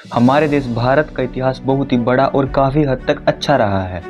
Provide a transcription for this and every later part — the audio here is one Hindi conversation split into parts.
हमारे देश भारत का इतिहास बहुत ही बड़ा और काफ़ी हद तक अच्छा रहा है।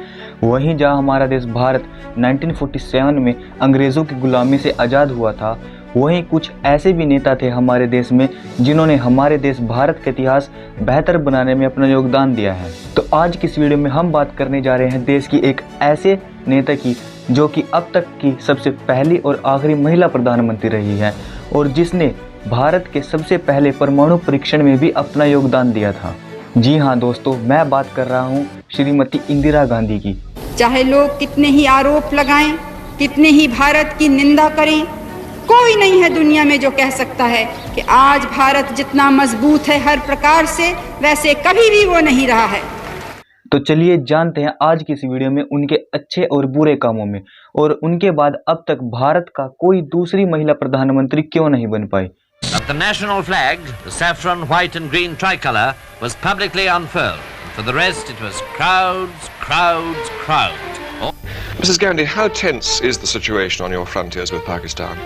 वहीं जहां हमारा देश भारत 1947 में अंग्रेज़ों की गुलामी से आज़ाद हुआ था, वहीं कुछ ऐसे भी नेता थे हमारे देश में जिन्होंने हमारे देश भारत का इतिहास बेहतर बनाने में अपना योगदान दिया है। तो आज की इस वीडियो में हम बात करने जा रहे हैं देश की एक ऐसे नेता की जो कि अब तक की सबसे पहली और आखिरी महिला प्रधानमंत्री रही है और जिसने भारत के सबसे पहले परमाणु परीक्षण में भी अपना योगदान दिया था। जी हाँ दोस्तों, मैं बात कर रहा हूँ श्रीमती इंदिरा गांधी की। चाहे लोग कितने ही आरोप लगाएं, कितने ही भारत की निंदा करें, कोई नहीं है दुनिया में जो कह सकता है कि आज भारत जितना मजबूत है हर प्रकार से, वैसे कभी भी वो नहीं रहा है। तो चलिए जानते हैं आज की इस वीडियो में उनके अच्छे और बुरे कामों में, और उनके बाद अब तक भारत का कोई दूसरी महिला प्रधानमंत्री क्यों नहीं बन पाई। The national flag, the saffron, white and green tricolour, was publicly unfurled. For the rest, it was crowds, crowds, crowds. Mrs. Gandhi, how tense is the situation on your frontiers with Pakistan?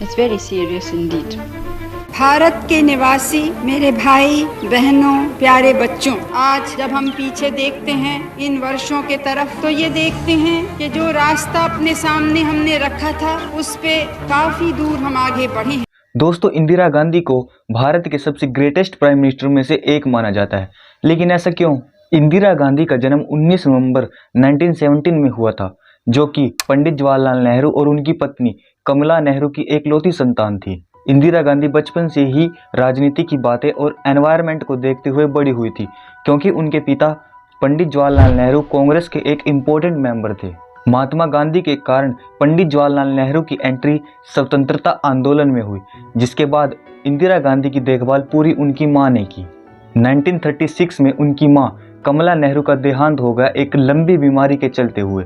It's very serious indeed. Bharat के निवासी मेरे भाई बहनों प्यारे बच्चों, आज जब हम पीछे देखते हैं इन वर्षों के तरफ, तो ये देखते हैं कि जो रास्ता अपने सामने हमने रखा था उस पे काफी दूर हम आगे बढ़े हैं। दोस्तों, इंदिरा गांधी को भारत के सबसे ग्रेटेस्ट प्राइम मिनिस्टर में से एक माना जाता है, लेकिन ऐसा क्यों? इंदिरा गांधी का जन्म 19 नवंबर 1917 में हुआ था, जो कि पंडित जवाहरलाल नेहरू और उनकी पत्नी कमला नेहरू की एकलौती संतान थी। इंदिरा गांधी बचपन से ही राजनीति की बातें और एनवायरनमेंट को देखते हुए बड़ी हुई थी, क्योंकि उनके पिता पंडित जवाहरलाल नेहरू कांग्रेस के एक इम्पोर्टेंट मेंबर थे। महात्मा गांधी के कारण पंडित जवाहरलाल नेहरू की एंट्री स्वतंत्रता आंदोलन में हुई, जिसके बाद इंदिरा गांधी की देखभाल पूरी उनकी मां ने की। 1936 में उनकी मां कमला नेहरू का देहांत हो गया एक लंबी बीमारी के चलते हुए।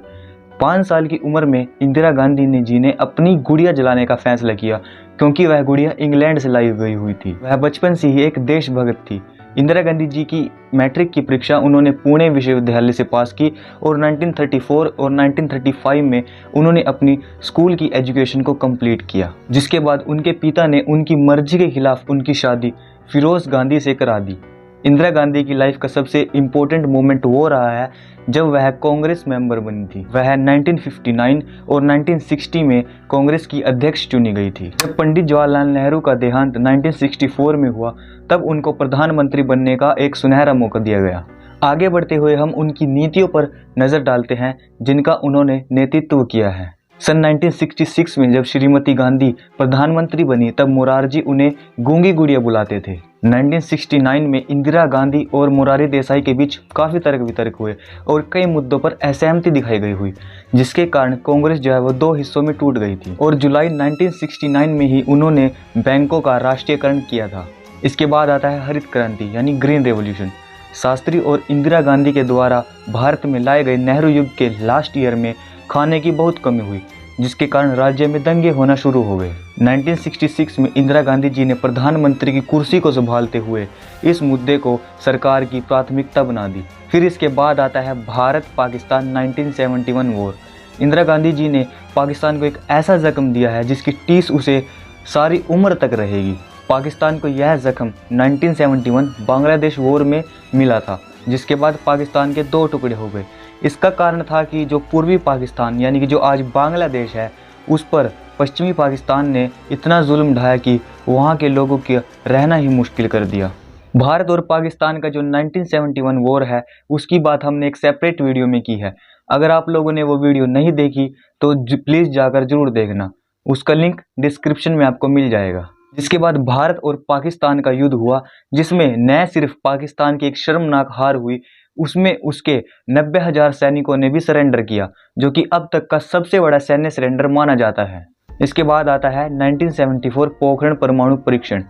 5 साल की उम्र में इंदिरा गांधी जी ने अपनी गुड़िया जलाने का फैसला किया, क्योंकि वह गुड़िया इंग्लैंड से लाई गई हुई थी। वह बचपन से ही एक देशभक्त थी। इंदिरा गांधी जी की मैट्रिक की परीक्षा उन्होंने पुणे विश्वविद्यालय से पास की और 1934 और 1935 में उन्होंने अपनी स्कूल की एजुकेशन को कंप्लीट किया, जिसके बाद उनके पिता ने उनकी मर्जी के खिलाफ उनकी शादी फिरोज गांधी से करा दी। इंदिरा गांधी की लाइफ का सबसे इम्पोर्टेंट मोमेंट वो रहा है जब वह कांग्रेस मेंबर बनी थी। वह 1959 और 1960 में कांग्रेस की अध्यक्ष चुनी गई थी। जब पंडित जवाहरलाल नेहरू का देहांत 1964 में हुआ, तब उनको प्रधानमंत्री बनने का एक सुनहरा मौका दिया गया। आगे बढ़ते हुए हम उनकी नीतियों पर नजर डालते हैं जिनका उन्होंने नेतृत्व किया है। सन 1966 में जब श्रीमती गांधी प्रधानमंत्री बनी, तब मोरारजी उन्हें गूंगी गुड़िया बुलाते थे। 1969 में इंदिरा गांधी और मोरारजी देसाई के बीच काफ़ी तर्क वितर्क हुए और कई मुद्दों पर असहमति दिखाई गई हुई, जिसके कारण कांग्रेस जो है वो 2 हिस्सों में टूट गई थी और जुलाई 1969 में ही उन्होंने बैंकों का राष्ट्रीयकरण किया था। इसके बाद आता है हरित क्रांति यानी ग्रीन रेवोल्यूशन। शास्त्री और इंदिरा गांधी के द्वारा भारत में लाए गए नेहरू युग के लास्ट ईयर में खाने की बहुत कमी हुई, जिसके कारण राज्य में दंगे होना शुरू हो गए। 1966 में इंदिरा गांधी जी ने प्रधानमंत्री की कुर्सी को संभालते हुए इस मुद्दे को सरकार की प्राथमिकता बना दी। फिर इसके बाद आता है भारत पाकिस्तान 1971 वॉर। इंदिरा गांधी जी ने पाकिस्तान को एक ऐसा जख्म दिया है जिसकी टीस उसे सारी उम्र तक रहेगी। पाकिस्तान को यह जख्म 1971 बांग्लादेश वॉर में मिला था, जिसके बाद पाकिस्तान के 2 टुकड़े हो गए। इसका कारण था कि जो पूर्वी पाकिस्तान यानी कि जो आज बांग्लादेश है, उस पर पश्चिमी पाकिस्तान ने इतना जुल्म ढाया कि वहाँ के लोगों के रहना ही मुश्किल कर दिया। भारत और पाकिस्तान का जो 1971 वॉर है, उसकी बात हमने एक सेपरेट वीडियो में की है। अगर आप लोगों ने वो वीडियो नहीं देखी तो प्लीज़ जाकर जरूर देखना, उसका लिंक डिस्क्रिप्शन में आपको मिल जाएगा। जिसके बाद भारत और पाकिस्तान का युद्ध हुआ, जिसमें न सिर्फ पाकिस्तान की एक शर्मनाक हार हुई, उसमें उसके 90,000 सैनिकों ने भी सरेंडर किया, जो कि अब तक का सबसे बड़ा सैन्य सरेंडर माना जाता है। इसके बाद आता है 1974 पोखरण परमाणु परीक्षण।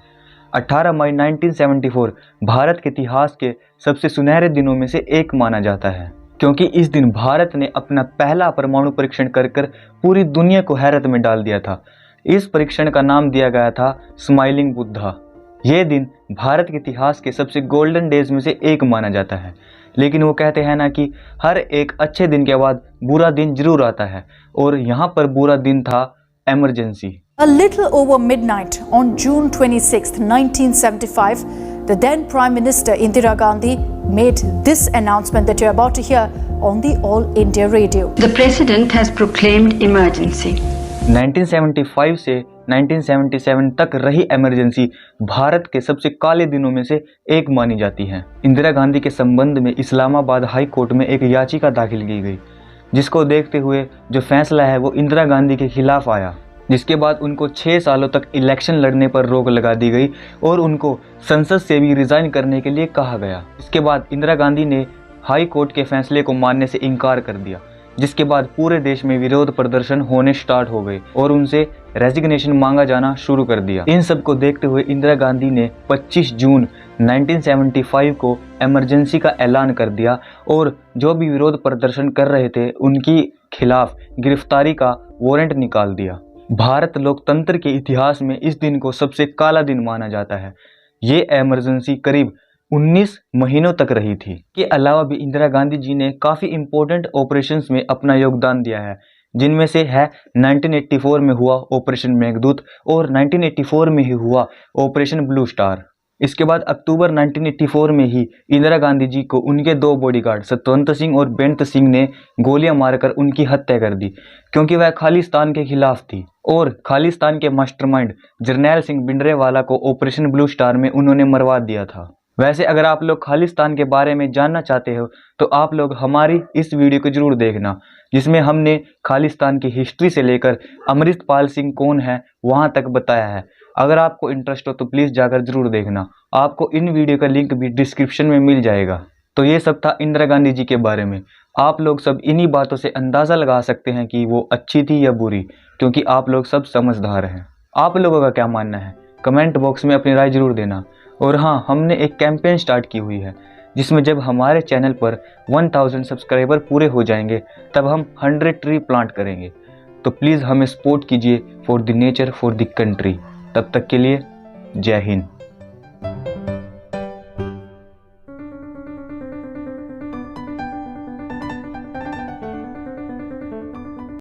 18 मई 1974 भारत के इतिहास के सबसे सुनहरे दिनों में से एक माना जाता है, क्योंकि इस दिन भारत ने अपना पहला परमाणु परीक्षण कर पूरी दुनिया को हैरत में डाल दिया था। इस परीक्षण का नाम दिया गया था स्माइलिंग बुद्धा। यह दिन भारत के इतिहास के सबसे गोल्डन डेज में से एक माना जाता है, लेकिन वो कहते हैं ना कि हर एक अच्छे दिन के बाद बुरा दिन जरूर आता है, और यहाँ पर बुरा दिन था emergency. A little over midnight on June 26, 1975, the then Prime Minister Indira Gandhi made this announcement that you're about to hear on the All India Radio. The President has proclaimed emergency. 1975 से 1977 तक रही इमरजेंसी भारत के सबसे काले दिनों में से एक मानी जाती है। इंदिरा गांधी के संबंध में इस्लामाबाद हाई कोर्ट में एक याचिका दाखिल की गई, जिसको देखते हुए जो फैसला है वो इंदिरा गांधी के खिलाफ आया, जिसके बाद उनको 6 सालों तक इलेक्शन लड़ने पर रोक लगा दी गई और उनको संसद से भी रिजाइन करने के लिए कहा गया। इसके बाद इंदिरा गांधी ने हाई कोर्ट के फैसले को मानने से इनकार कर दिया, जिसके बाद पूरे देश में विरोध प्रदर्शन होने स्टार्ट हो गए और उनसे रेजिग्नेशन मांगा जाना शुरू कर दिया। इन सब को देखते हुए इंदिरा गांधी ने 25 जून 1975 को इमरजेंसी का ऐलान कर दिया और जो भी विरोध प्रदर्शन कर रहे थे उनकी खिलाफ गिरफ्तारी का वारंट निकाल दिया। भारत लोकतंत्र के इतिहास में इस दिन को सबसे काला दिन माना जाता है। ये इमरजेंसी करीब 19 महीनों तक रही थी। के अलावा भी इंदिरा गांधी जी ने काफ़ी इम्पोर्टेंट ऑपरेशंस में अपना योगदान दिया है, जिनमें से है 1984 में हुआ ऑपरेशन मेघदूत और 1984 में ही हुआ ऑपरेशन ब्लू स्टार। इसके बाद अक्टूबर 1984 में ही इंदिरा गांधी जी को उनके 2 बॉडीगार्ड सतवंत सिंह और बेंत सिंह ने गोलियां मारकर उनकी हत्या कर दी, क्योंकि वह खालिस्तान के खिलाफ थी और खालिस्तान के मास्टरमाइंड जरनैल सिंह भिंडरेवाला को ऑपरेशन ब्लू स्टार में उन्होंने मरवा दिया था। वैसे अगर आप लोग खालिस्तान के बारे में जानना चाहते हो तो आप लोग हमारी इस वीडियो को जरूर देखना, जिसमें हमने खालिस्तान की हिस्ट्री से लेकर अमृतपाल सिंह कौन है वहां तक बताया है। अगर आपको इंटरेस्ट हो तो प्लीज़ जाकर जरूर देखना, आपको इन वीडियो का लिंक भी डिस्क्रिप्शन में मिल जाएगा। तो ये सब था इंदिरा गांधी जी के बारे में। आप लोग सब इन्हीं बातों से अंदाज़ा लगा सकते हैं कि वो अच्छी थी या बुरी, क्योंकि आप लोग सब समझदार हैं। आप लोगों का क्या मानना है कमेंट बॉक्स में अपनी राय जरूर देना। और हाँ, हमने एक कैंपेन स्टार्ट की हुई है, जिसमें जब हमारे चैनल पर 1000 सब्सक्राइबर पूरे हो जाएंगे तब हम 100 ट्री प्लांट करेंगे। तो प्लीज़ हमें सपोर्ट कीजिए for the nature, for the country. तब तक के लिए जय हिंद।